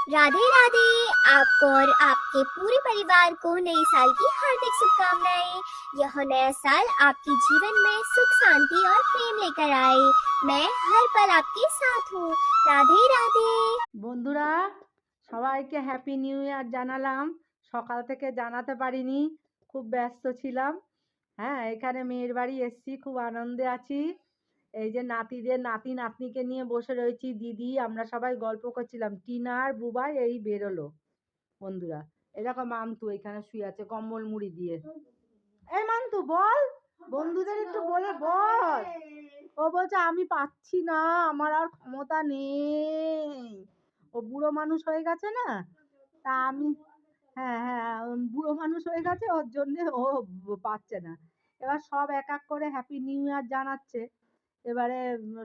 राधे राधे। आपको और आपके पूरे परिवार को नए साल की हार्दिक शुभकामनाएं। यह नया साल आपके जीवन में सुख शांति और प्रेम लेकर आए। मैं हर पल आपके साथ हूँ। राधे राधे। বন্ধুরা, সবাইকে হ্যাপি নিউ ইয়ার জানালাম। সকাল থেকে জানাতে পারিনি, খুব ব্যস্ত ছিলাম। হ্যাঁ, এখানে মেয়ের বাড়ি এসছি, খুব আনন্দে আছি। এই যে নাতিদের নাতি নাতনিকে নিয়ে বসে রয়েছি, দিদি আমরা সবাই গল্প করছিলাম। টিনা আর বুবাই এই বেরোলো। বন্ধুরা, এরকম মান্তু এখানে শুয়ে আছে কম্বল মুড়ি দিয়ে। এই মান্তু বল, বন্ধুদের একটু বলে বল। ও বলছে আমি পাচ্ছি না, আমার আর ক্ষমতা নেই। ও বুড়ো মানুষ হয়ে গেছে না, তা আমি, হ্যাঁ হ্যাঁ, বুড়ো মানুষ হয়ে গেছে, ওর জন্য ও পাচ্ছে না। এবার সব এক এক করে হ্যাপি নিউ ইয়ার জানাচ্ছে। এবারে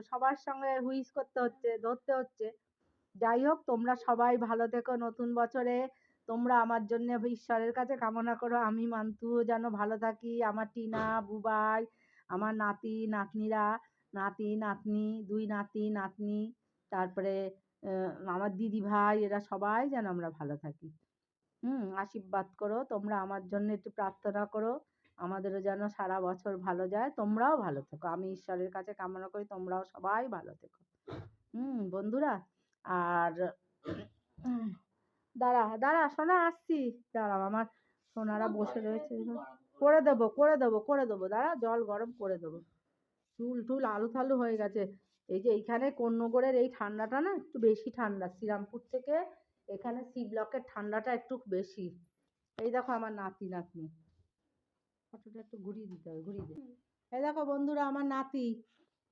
সবার সঙ্গে হুইস করতে হচ্ছে, ধরতে হচ্ছে। যাই হোক, তোমরা সবাই ভালো থেকো নতুন বছরে। তোমরা আমার জন্য ঈশ্বরের কাছে কামনা করো আমি মান্তুও যেন ভালো থাকি, আমার টিনা বুবাই, আমার নাতি নাতনিরা, নাতি নাতনি, দুই নাতি নাতনি, তারপরে আমার দিদি ভাই, এরা সবাই যেন আমরা ভালো থাকি। আশীর্বাদ করো তোমরা আমার জন্য, একটু প্রার্থনা করো আমাদেরও যেন সারা বছর ভালো যায়, তোমরাও ভালো থেকো। আমি ঈশ্বরের কাছে কামনা করি তোমরাও সবাই ভালো থেকো। বন্ধুরা, আর দাঁড়া দাঁড়া সোনা, আসছি। দাঁড়াও, আমার সোনারা বসে রয়েছে। করে দেবো করে দেবো করে দেবো, দাঁড়া জল গরম করে দেবো। চুল টুল আলু থালু হয়ে গেছে। এই যে এইখানে কন্যগড়ের এই ঠান্ডাটা না একটু বেশি ঠান্ডা, শ্রীরামপুর থেকে এখানে সি ব্লকের ঠান্ডাটা একটু বেশি। এই দেখো আমার নাতি নাতনি, ফটোটা একটু ঘুরিয়ে দিতে হবে, ঘুরিয়ে দে। এই দেখো বন্ধুরা, আমার নাতি।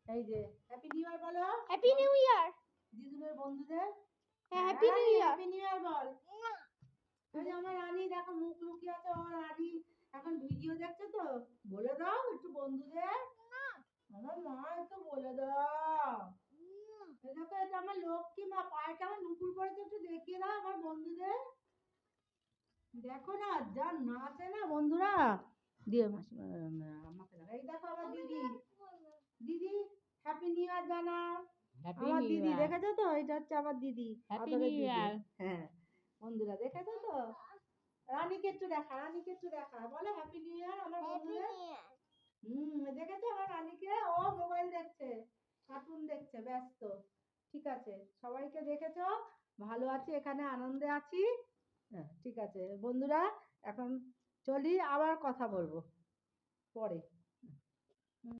এই যে হ্যাপি নিউ ইয়ার বলো। Happy new year. দিদুনের বন্ধুদের happy new year. Happy new year বল। ওই যে আমার রানী দেখো মুখ লুকিয়ে আছে, আমার রানী এখন ভিডিও দেখছে তো। বলে দাও একটু বন্ধুদের। আমার মা একটু বলে দাও। এই দেখো, এটা আমার লক্ষ্মী মা, পায়ে কেমন নুপুর পড়েছে, একটু দেখিয়ে দাও আমার বন্ধুদের। দেখো না যা নাচে না বন্ধুরা। দিয়ে মাসি আমাকে দেখো। এই দেখো আমার দিদি, দিদি হ্যাপি নিউ ইয়ার জানাও। আমার দিদি দেখেছো তো, এটা হচ্ছে আমার দিদি, আদরের দিদি। হ্যাঁ বন্ধুরা, দেখেছো তো। রানীকে একটু দেখা, রানীকে একটু দেখা, বলো হ্যাপি নিউ ইয়ার আমার বন্ধুদের। দেখেছো আমার রানীকে, ও মোবাইল দেখছে, কার্টুন দেখছে, ব্যস্ত। ঠিক আছে, সবাইকে দেখেছো, ভালো আছি, এখানে আনন্দে আছি। হ্যাঁ ঠিক আছে বন্ধুরা, এখন চলি, আবার কথা বলবো পরে।